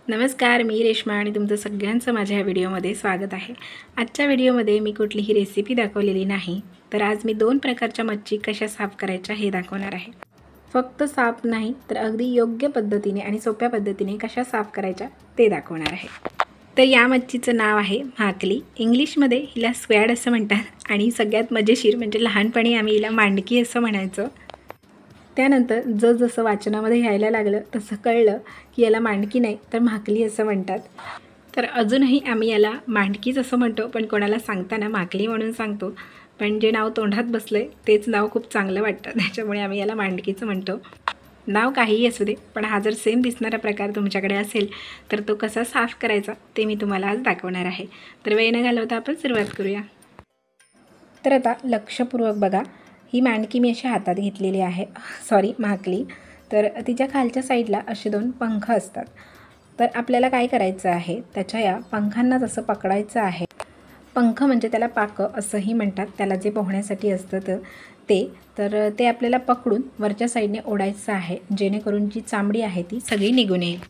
नमस्कार, मी रेश्मा आणि तुमचं सगळ्यांचं माझ्या ह्या व्हिडिओमध्ये स्वागत आहे। आजच्या व्हिडिओमध्ये मी कुठलीही रेसिपी दाखवलेली नाही, तर आज मी 2 प्रकारच्या मच्छी कशा साफ करायच्या हे दाखवणार आहे। फक्त साफ नाही तर अगदी योग्य पद्धतीने आणि सोप्या पद्धतीने कशा साफ करायच्या ते दाखवणार आहे। तर या मच्छीचं नाव आहे भाकली। इंग्लिशमध्ये हिला स्क्वॅड असं म्हणतात आणि सगळ्यात मजेशीर म्हणजे लहानपणी आम्ही हिला मांडकी असं म्हणायचो। त्यानंतर जसं वाचनामध्ये यायला लागलं तसं कळलं की याला मांडकी नाही तर भाकली असं म्हणतात। तर अजूनही आम्ही याला मांडकीच असं म्हणतो, पण कोणाला सांगताना भाकली म्हणून सांगतो। पण जे नाव तोंडात बसलंय तेच नाव खूप चांगलं वाटतं, त्याच्यामुळे आम्ही याला मांडकीच म्हणतो। नाव काहीही असू दे, पण हा जर सेम दिसणारा प्रकार तुमच्याकडे असेल तर तो कसा साफ करायचा ते मी तुम्हाला आज दाखवणार आहे। तर वेळ न घालवता आपण सुरुवात करूया। तर आता लक्षपूर्वक बघा, ही मांडकी मी अशी हातात घेतलेली आहे, भाकली। तर तिच्या खालच्या साईडला असे 2 पंख असतात। तर आपल्याला काय करायचं आहे, त्याच्या या पंखांना जसं पकडायचं आहे। पंख म्हणजे त्याला पाकं असंही म्हणतात, त्याला जे पोहण्यासाठी असतं ते आपल्याला पकडून वरच्या साईडने ओढायचं आहे, जेणेकरून जी चामडी आहे ती सगळी निघून येईल।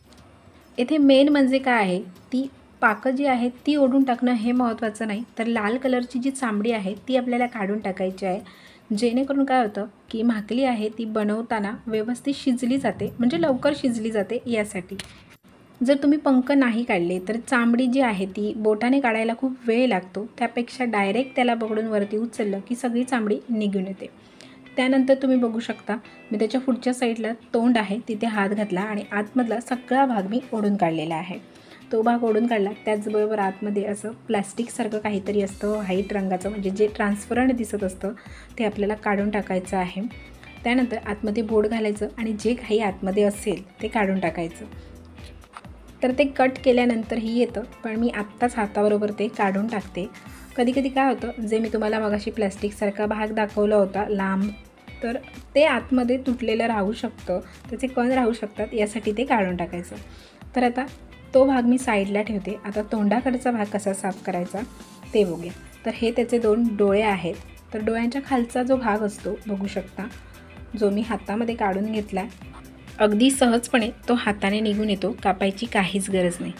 इथे मेन म्हणजे काय आहे, ती पाकं जी आहेत ती ओढून टाकणं हे महत्त्वाचं नाही, तर लाल कलरची जी चामडी आहे ती आपल्याला काढून टाकायची आहे। जेणेकरून काय होतं की भाकली आहे ती बनवताना व्यवस्थित शिजली जाते, म्हणजे लवकर शिजली जाते यासाठी। जर तुम्ही पंख नाही काढले तर चामडी जी आहे ती बोटाने काढायला खूप वेळ लागतो, त्यापेक्षा डायरेक्ट त्याला पकडून वरती उचललं की सगळी चामडी निघून येते। त्यानंतर तुम्ही बघू शकता, मी त्याच्या पुढच्या साईडला तोंड आहे तिथे हात घातला आणि आतमधला सगळा भाग मी ओढून काढलेला आहे। तो भाग ओढून काढला, त्याचबरोबर आतमध्ये असं प्लॅस्टिकसारखं काहीतरी असतं व्हाईट रंगाचं, म्हणजे जे ट्रान्सपरंट दिसत असतं ते आपल्याला काढून टाकायचं आहे। त्यानंतर आतमध्ये बोट घालायचं आणि जे काही आतमध्ये असेल ते काढून टाकायचं। तर ते कट केल्यानंतरही येतं, पण मी आत्ताच हाताबरोबर ते काढून टाकते। कधी काय होतं, जे मी तुम्हाला मगाशी प्लॅस्टिकसारखा भाग दाखवला होता लांब, तर ते आतमध्ये तुटलेलं राहू शकतं, त्याचे कण राहू शकतात, यासाठी ते काढून टाकायचं। तर आता तो भाग मी साईडला ठेवते। आता तोंडाकडचा भाग कसा साफ करायचा ते बघूया। तर हे त्याचे 2 डोळे आहेत, तर डोळ्यांच्या खालचा जो भाग असतो बघू शकता, जो मी हातामध्ये काढून घेतला, अगदी सहजपणे तो हाताने निघून येतो, कापायची काहीच गरज नाही।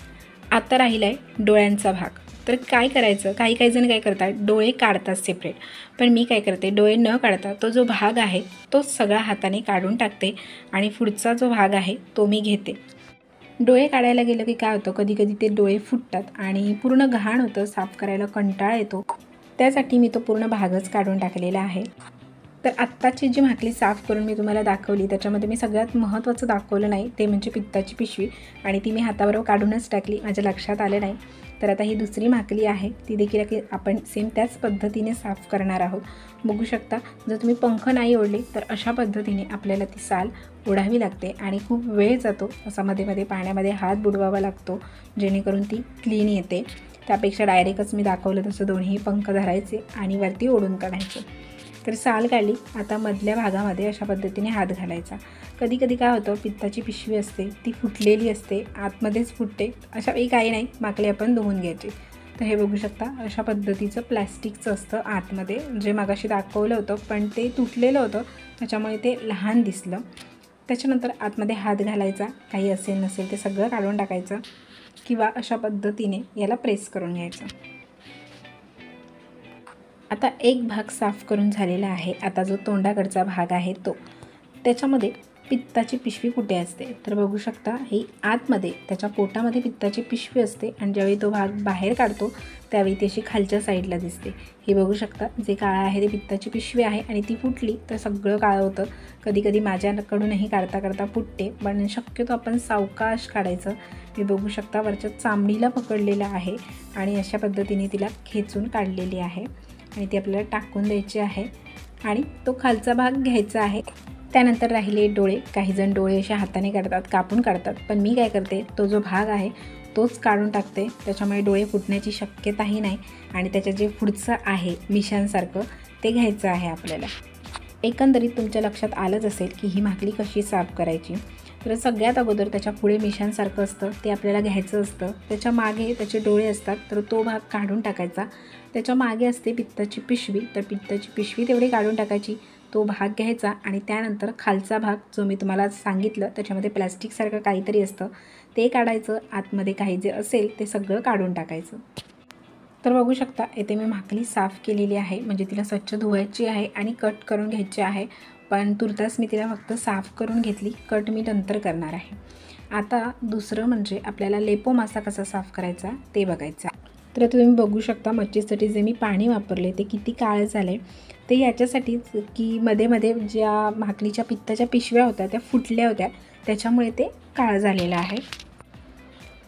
आता राहिला आहे डोळ्यांचा भाग। तर काय करायचं, काही जण काय करतात, डोळे काढतात सेपरेट, पण मी काय करते, डोळे न काढता तो जो भाग आहे तो सगळा हाताने काढून टाकते आणि पुढचा जो भाग आहे तो मी घेते। डोळे काढायला गेलं की काय होतं, कधी ते डोळे फुटतात आणि पूर्ण घाण होतं, साफ करायला कंटाळा येतो, त्यासाठी मी तो पूर्ण भागच काढून टाकलेला आहे। तर आत्ताची जी भाकली साफ करून मी तुम्हाला दाखवली, त्याच्यामध्ये मी सगळ्यात महत्त्वाचं दाखवलं नाही, ते म्हणजे पित्ताची पिशवी, आणि ती मी हाताबरोबर काढूनच टाकली, माझ्या लक्षात आलं नाही। तर आता ही दुसरी भाकली आहे, ती देखील आपण सेम त्याच पद्धतीने साफ करणार आहोत। बघू शकता, जर तुम्ही पंख नाही ओढले तर अशा पद्धतीने आपल्याला ती साल ओढावी लागते आणि खूप वेळ जातो, असा मध्ये पाण्यामध्ये हात बुडवावा लागतो, जेणेकरून ती क्लीन येते। त्यापेक्षा डायरेक्टच मी दाखवलं तसं दोन्ही पंख धरायचे आणि वरती ओढून काढायचे। तर साल काढली, आता मधल्या भागामध्ये अशा पद्धतीने हात घालायचा। कधी काय होतं, पित्ताची पिशवी असते ती फुटलेली असते, आतमध्येच फुटते, अशा वेळी काही नाही, भाकली आपण धुवून घ्यायची। तर हे बघू शकता, अशा पद्धतीचं प्लॅस्टिकचं असतं आतमध्ये, जे मगाशी दाखवलं होतं पण ते तुटलेलं होतं, त्याच्यामुळे ते लहान दिसलं। त्याच्यानंतर आतमध्ये हात घालायचा, काही असेल नसेल ते सगळं काढून टाकायचं, किंवा अशा पद्धतीने याला प्रेस करून घ्यायचं। आता एक भाग साफ करून झालेला आहे। आता जो तोंडाकडचा भाग आहे त्याच्यामध्ये पित्ताची पिशवी कुठे असते, तर बघू शकता, ही आतमध्ये त्याच्या पोटामध्ये पित्ताची पिशवी असते आणि ज्यावेळी तो भाग बाहेर काढतो त्यावेळी ती अशी खालच्या साईडला दिसते। हे बघू शकता, जे काळं आहे ते पित्ताची पिशवी आहे आणि ती फुटली तर सगळं काळं होतं। कधी माझ्याकडूनही काढता फुटते, पण शक्यतो आपण सावकाश काढायचं। हे बघू शकता, वरच्या चामडीला पकडलेलं आहे आणि अशा पद्धतीने तिला खेचून काढलेली आहे आणि ती आपल्याला टाकून द्यायची आहे आणि तो खालचा भाग घ्यायचा आहे। त्यानंतर राहिले डोळे। काही जण डोळे अशा हाताने काढतात, कापून काढतात, पण मी काय करते, तो जो भाग आहे तोच काढून टाकते, त्याच्यामुळे डोळे फुटण्याची शक्यताही नाही आणि त्याच्या जे पुढचं आहे मिशांसारखं ते घ्यायचं आहे आपल्याला। एकंदरीत तुमच्या लक्षात आलंच असेल की ही भाकली कशी साफ करायची। तर सगळ्यात अगोदर त्याच्या पुढे मिशांसारखं असतं ते आपल्याला घ्यायचं असतं, त्याच्या मागे त्याचे डोळे असतात, तर तो भाग काढून टाकायचा। त्याच्या मागे असते पित्ताची पिशवी, तर पित्ताची पिशवी तेवढी काढून टाकायची, तो भाग घ्यायचा आणि त्यानंतर खालचा भाग जो मी तुम्हाला सांगितलं त्याच्यामध्ये प्लॅस्टिकसारखं काहीतरी असतं ते काढायचं, आतमध्ये काही जे असेल ते सगळं काढून टाकायचं। तर बघू शकता इथे मी भाकरी साफ केलेली आहे, म्हणजे तिला स्वच्छ धुवायची आहे आणि कट करून घ्यायची आहे। पण तुर्तास मी तिला फक्त साफ करून घेतली, कट मी नंतर करणार आहे। आता दुसरं म्हणजे आपल्याला लेपो मासा कसा साफ करायचा ते बघायचं। तर तुम्ही बघू शकता मच्छीसाठी जे मी पाणी वापरले ते किती काळं झाले, ते याच्यासाठीच की मध्ये मध्ये ज्या भाकरीच्या पित्ताच्या पिशव्या होत्या त्या फुटल्या होत्या, त्याच्यामुळे ते काळं झालेलं आहे।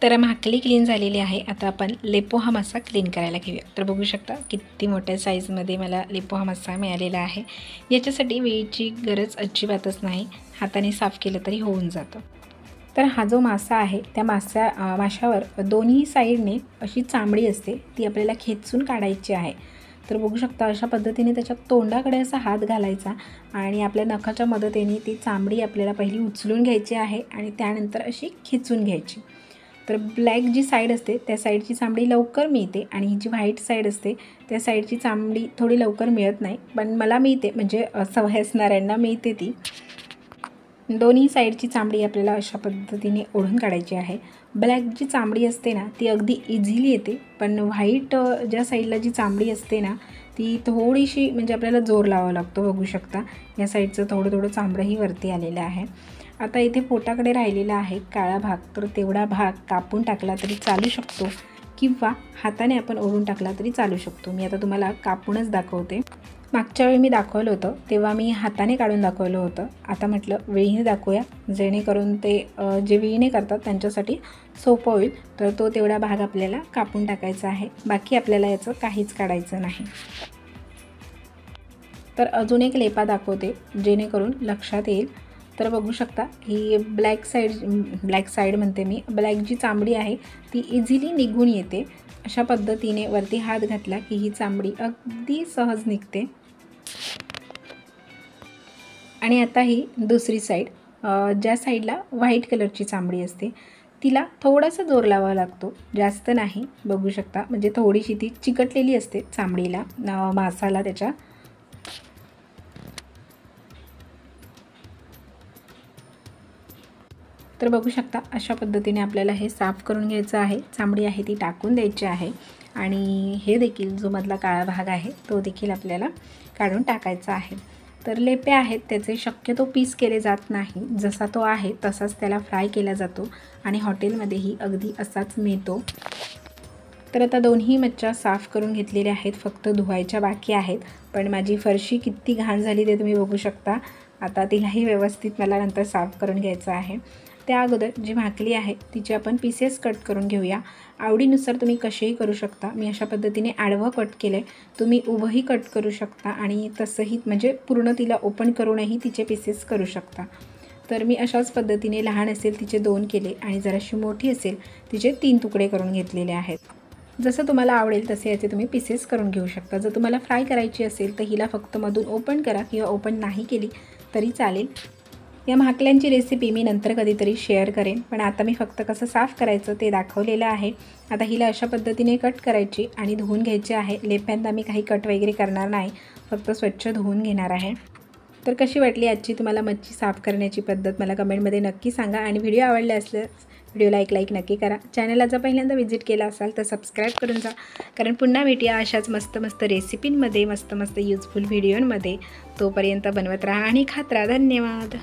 तर भाकरी क्लीन झालेली आहे। आता आपण लेपो हा मासा क्लीन करायला घेऊया। तर बघू शकता किती मोठ्या साईजमध्ये मला लेपो हा मासा मिळालेला आहे। याच्यासाठी वेळीची गरज अजिबातच नाही, हाताने साफ केलं तरी होऊन जातं। तर हा जो मासा आहे त्या माशावर दोन्ही साईडने अशी चामडी असते, ती आपल्याला खेचून काढायची आहे। तर बघू शकता अशा पद्धतीने त्याच्या तोंडाकडे असा हात घालायचा आणि आपल्या नखाच्या मदतीने ती चामडी आपल्याला पहिली उचलून घ्यायची आहे आणि त्यानंतर अशी खेचून घ्यायची। तर ब्लॅक जी साईड असते त्या साईडची चामडी लवकर मिळते आणि ही जी व्हाईट साईड असते त्या साईडची चामडी थोडी लवकर मिळत नाही, पण मला मिळते, म्हणजे सवय असणाऱ्यांना मिळते ती। दोन्ही साईडची चामडी आपल्याला अशा पद्धतीने ओढून काढायची आहे। ब्लॅक जी चामडी असते ना ती अगदी इझिली येते, पण व्हाईट ज्या साईडला जी चामडी असते ना ती थोडीशी म्हणजे आपल्याला जोर लावावा लागतो। बघू शकता या साईडचं थोडं थोडं चामडंही वरती आलेलं आहे। आता इथे पोटाकडे राहिलेला आहे काळा भाग, तर तेवढा भाग कापून टाकला तरी चालू शकतो किंवा हाताने आपण ओढून टाकला तरी चालू शकतो। मी आता तुम्हाला कापूनच दाखवते। मागच्या वेळी मी दाखवलं होतं तेव्हा मी हाताने काढून दाखवलं होतं, आता म्हटलं वेळीने दाखवूया, जेणेकरून ते जे वेळीने करतात त्यांच्यासाठी सोपं होईल। तर तो तेवढा भाग आपल्याला कापून टाकायचा आहे, बाकी आपल्याला याचं काहीच काढायचं नाही। तर अजून एक लेपा दाखवते जेणेकरून लक्षात येईल। तर बघू शकता ही ब्लॅक साईड म्हणते मी, ब्लॅक जी चामडी आहे ती इझिली निघून येते। अशा पद्धतीने वरती हात घातला की ही चामडी अगदी सहज निघते। आणि आता ही दुसरी साईड, ज्या साईडला व्हाईट कलरची चामडी असते तिला थोडासा जोर लावावा लागतो, जास्त नाही। बघू शकता म्हणजे थोडीशी ती चिकटलेली असते चामडीला, मासाला त्याच्या। तर बघू शकता अशा पद्धतीने आपल्याला हे साफ करून घ्यायचं आहे। चामडी आहे ती टाकून द्यायची आहे आणि हे देखील जो मधला काळा भाग आहे तो देखील आपल्याला काढून टाकायचा आहे। तर लेपे आहेत त्याचे शक्यतो पीस केले जात नाही, जसा तो आहे तसाच त्याला फ्राय केला जातो आणि हॉटेलमध्येही अगदी असाच मिळतो। तर आता दोन्ही मच्छ्या साफ करून घेतलेल्या आहेत, फक्त धुवायच्या बाकी आहेत। पण माझी फरशी किती घाण झाली ते तुम्ही बघू शकता। आता तिलाही व्यवस्थित मला नंतर साफ करून घ्यायचं आहे। त्या अगोदर जी भाकरी आहे तिचे आपण पीसेस कट करून घेऊया। आवडीनुसार तुम्ही कसेही करू शकता। मी अशा पद्धतीने आडवं कट केलं आहे, तुम्ही उभंही कट करू शकता आणि तसंही म्हणजे पूर्ण तिला ओपन करूनही तिचे पीसेस करू शकता। तर मी अशाच पद्धतीने लहान असेल तिचे 2 केले आणि जराशी मोठी असेल तिचे 3 तुकडे करून घेतलेले आहेत। जसं तुम्हाला आवडेल तसे याचे तुम्ही पीसेस करून घेऊ शकता। जर तुम्हाला फ्राय करायची असेल तर हिला फक्त मधून ओपन करा किंवा ओपन नाही केली तरी चालेल। या भाकल्यांची रेसिपी मी नंतर कधीतरी शेअर करेन, पण आता मी फक्त कसं साफ करायचं ते दाखवलेलं आहे। आता हिला अशा पद्धतीने कट करायची आणि धुवून घ्यायची आहे। लेप्यांदा मी काही कट वगैरे करणार नाही, फक्त स्वच्छ धुवून घेणार आहे। तर कशी वाटली आजची तुम्हाला मच्छी साफ करण्याची पद्धत मला कमेंटमध्ये नक्की सांगा आणि व्हिडिओ आवडला असल्यास व्हिडिओला एक लाईक नक्की करा। चॅनलला जर पहिल्यांदा व्हिजिट केला असाल तर सबस्क्राईब करून जा, कारण पुन्हा भेटूया अशाच मस्त मस्त रेसिपींमध्ये, मस्त मस्त यूजफुल व्हिडिओंमध्ये। तोपर्यंत बनवत राहा आणि खात राहा। धन्यवाद।